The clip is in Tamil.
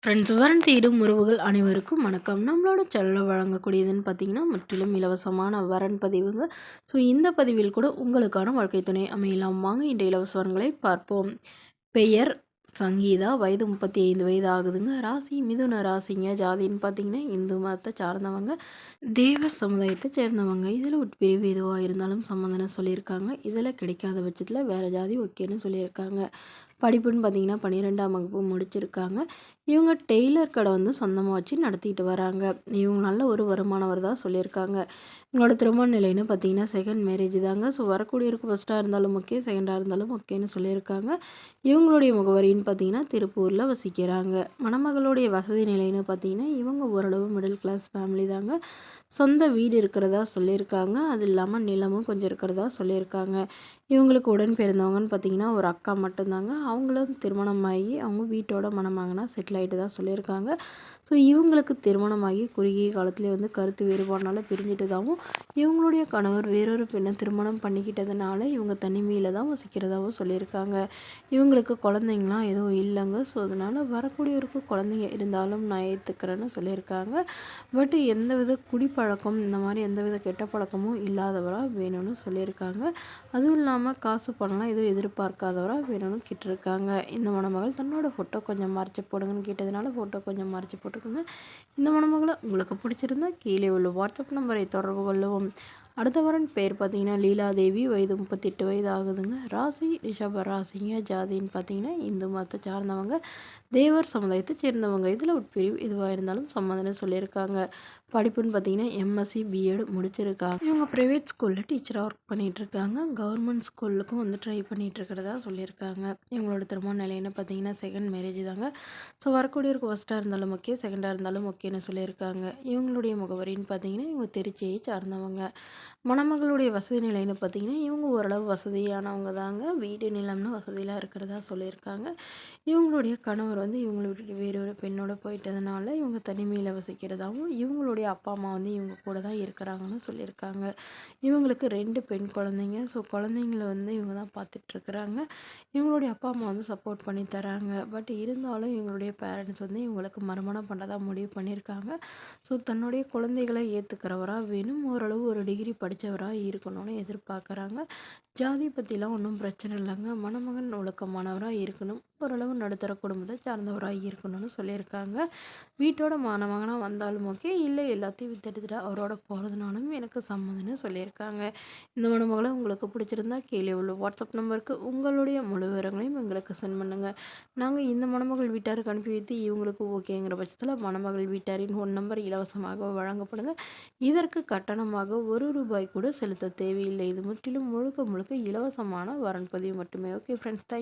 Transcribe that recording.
ஃப்ரெண்ட்ஸ் வரன் தேடும் உறவுகள் அனைவருக்கும் வணக்கம். நம்மளோட சேனலில் வழங்கக்கூடியதுன்னு பார்த்தீங்கன்னா முற்றிலும் இலவசமான வரன் பதிவுங்க. ஸோ இந்த பதிவில் கூட உங்களுக்கான வாழ்க்கை துணை அமையலாம். வாங்க இன்றைய இலவச வரன்களை பார்ப்போம். பெயர் சங்கீதா, வயது 35 வயது ஆகுதுங்க. ராசி மிதுன ராசிங்க. ஜாதின்னு பார்த்தீங்கன்னா இந்து மதத்தை சார்ந்தவங்க, தேவர் சமுதாயத்தை சேர்ந்தவங்க. இதில் உட்பிரிவு எதுவாக இருந்தாலும் சம்மந்தனை சொல்லியிருக்காங்க. இதில் கிடைக்காத பட்சத்தில் வேறு ஜாதி ஓகேன்னு சொல்லியிருக்காங்க. படிப்புன்னு பார்த்தீங்கன்னா 12ஆம் வகுப்பு முடிச்சிருக்காங்க. இவங்க டெய்லர் கடை வந்து சொந்தமாக வச்சு நடத்திட்டு வராங்க. இவங்க நல்ல ஒரு வருமானம் வரதா சொல்லியிருக்காங்க. இவங்களோட திருமண நிலைன்னு பார்த்தீங்கன்னா செகண்ட் மேரேஜ் தாங்க. ஸோ வரக்கூடியவருக்கு ஃபஸ்ட்டாக இருந்தாலும் ஓகே, செகண்டாக இருந்தாலும் ஓகேன்னு சொல்லியிருக்காங்க. இவங்களுடைய முகவரின்னு பார்த்தீங்கன்னா திருப்பூரில் வசிக்கிறாங்க. மணமகளுடைய வசதி நிலைன்னு பார்த்தீங்கன்னா இவங்க ஓரளவு மிடில் கிளாஸ் ஃபேமிலி தாங்க. சொந்த வீடு இருக்கிறதா சொல்லியிருக்காங்க. அது இல்லாமல் நிலமும் கொஞ்சம் இருக்கிறதா சொல்லியிருக்காங்க. இவங்களுக்கு உடன் பிறந்தவங்கன்னு பார்த்தீங்கன்னா ஒரு அக்கா மட்டும்தாங்க. அவங்களும் திருமணமாகி அவங்க வீட்டோட மணமகனா செட்டில் ஆகிட்டு தான் சொல்லியிருக்காங்க. ஸோ இவங்களுக்கு திருமணமாகி குறுகிய காலத்துலேயே வந்து கருத்து வேறுபாடுனால பிரிஞ்சிட்டதாகவும், இவங்களுடைய கணவர் வேறொரு பெண்ணை திருமணம் பண்ணிக்கிட்டதுனால இவங்க தனிமையில் தான் வசிக்கிறதாகவும் சொல்லியிருக்காங்க. இவங்களுக்கு குழந்தைங்களாம் எதுவும் இல்லைங்க. ஸோ அதனால் வரக்கூடியவருக்கு குழந்தைங்க இருந்தாலும் நான் ஏற்றுக்கிறேன்னு சொல்லியிருக்காங்க. பட் எந்தவித குடிப்பழக்கம் இந்த மாதிரி எந்தவித கெட்ட பழக்கமும் இல்லாதவராக வேணும்னு சொல்லியிருக்காங்க. அதுவும் இல்லாமல் காசு பணம்லாம் எதுவும் எதிர்பார்க்காதவராக வேணும்னு கேட்டிருக்காங்க. இந்த மணமகள் தன்னோட ஃபோட்டோ கொஞ்சம் மறைச்சி போடுங்கன்னு கேட்டதுனால ஃபோட்டோ கொஞ்சம் மறைச்சி போட்டுக்கோங்க. இந்த மணமகளை உங்களுக்கு பிடிச்சிருந்தா கீழே உள்ள வாட்ஸ்அப் நம்பரை தொடர்பு கொள்ளவும். அடுத்த வரன் பேர் பார்த்தீங்கன்னா லீலாதேவி, வயது 38 வயது ஆகுதுங்க. ராசி ரிஷப ராசிங்க. ஜாதின்னு பார்த்தீங்கன்னா இந்து மதத்தை சார்ந்தவங்க, தேவர் சமுதாயத்தை சேர்ந்தவங்க. இதில் உட்பிரிவு எதுவாக இருந்தாலும் சம்மந்தம்னு சொல்லியிருக்காங்க. படிப்புன்னு பார்த்தீங்கன்னா எம்எஸ்சி பிஎட் முடிச்சிருக்காங்க. இவங்க ப்ரைவேட் ஸ்கூலில் டீச்சராக ஒர்க் பண்ணிகிட்ருக்காங்க. கவர்மெண்ட் ஸ்கூலுக்கும் வந்து ட்ரை பண்ணிகிட்ருக்கிறதா சொல்லியிருக்காங்க. இவங்களோட திருமண நிலைன்னு பார்த்தீங்கன்னா செகண்ட் மேரேஜ் தாங்க. ஸோ வரக்கூடியவருக்கு ஃபஸ்ட்டாக இருந்தாலும் ஓகே, செகண்டாக இருந்தாலும் ஓகேன்னு சொல்லியிருக்காங்க. இவங்களுடைய முகவரின்னு பார்த்தீங்கன்னா இவங்க திருச்சியை சார்ந்தவங்க. மணமகளுடைய வசதி நிலைன்னு பார்த்தீங்கன்னா இவங்க ஓரளவு வசதியானவங்க தாங்க. வீடு நிலம்னு வசதியெலாம் இருக்கிறதா சொல்லியிருக்காங்க. இவங்களுடைய கணவர் வந்து இவங்களை விட்டுட்டு வேறொரு பெண்ணோட போயிட்டதுனால இவங்க தனிமையில் வசிக்கிறதாகவும், இவங்களுடைய அப்பா அம்மா வந்து இவங்க கூட தான் இருக்கிறாங்கன்னு சொல்லியிருக்காங்க. இவங்களுக்கு 2 பெண் குழந்தைங்க. ஸோ குழந்தைங்கள வந்து இவங்க தான் பார்த்துட்ருக்குறாங்க. இவங்களுடைய அப்பா அம்மா வந்து சப்போர்ட் பண்ணி தராங்க. பட் இருந்தாலும் இவங்களுடைய பேரண்ட்ஸ் வந்து இவங்களுக்கு மறுமணம் பண்ணுறதா முடிவு பண்ணியிருக்காங்க. ஸோ தன்னுடைய குழந்தைகளை ஏற்றுக்கிறவராக வேணும், ஓரளவு ஒரு டிகிரி படித்தவராக இருக்கணும்னு எதிர்பார்க்குறாங்க. ஜாதி பற்றிலாம் ஒன்றும் பிரச்சனை இல்லைங்க. மணமகன் ஒழுக்கமானவராக இருக்கணும், ஓரளவு நடுத்தர குடும்பத்தை சார்ந்தவராக இருக்கணும்னு சொல்லியிருக்காங்க. வீட்டோட மணமகனாக வந்தாலும் ஓகே, இல்லை எல்லாத்தையும் வித்துட்டு அவரோட போகிறதுனாலும் எனக்கு சம்மதம்னு சொல்லியிருக்காங்க. இந்த மணமகளை உங்களுக்கு பிடிச்சிருந்தா கீழே உள்ள வாட்ஸ்அப் நம்பருக்கு உங்களுடைய முழு விவரங்களையும் எங்களுக்கு சென்ட் பண்ணுங்கள். நாங்கள் இந்த மணமகள் வீட்டாருக்கு அனுப்பி வைத்து இவங்களுக்கு ஓகேங்கிற பட்சத்தில் மணமகள் வீட்டாரின் ஃபோன் நம்பர் இலவசமாக வழங்கப்படுங்க. இதற்கு கட்டணமாக ₹1 கூட செலுத்த தேவையில்லை. இது முற்றிலும் முழுக்க முழுக்க இலவசமான வரன் பதிவு மட்டுமே. Okay friends, thank you.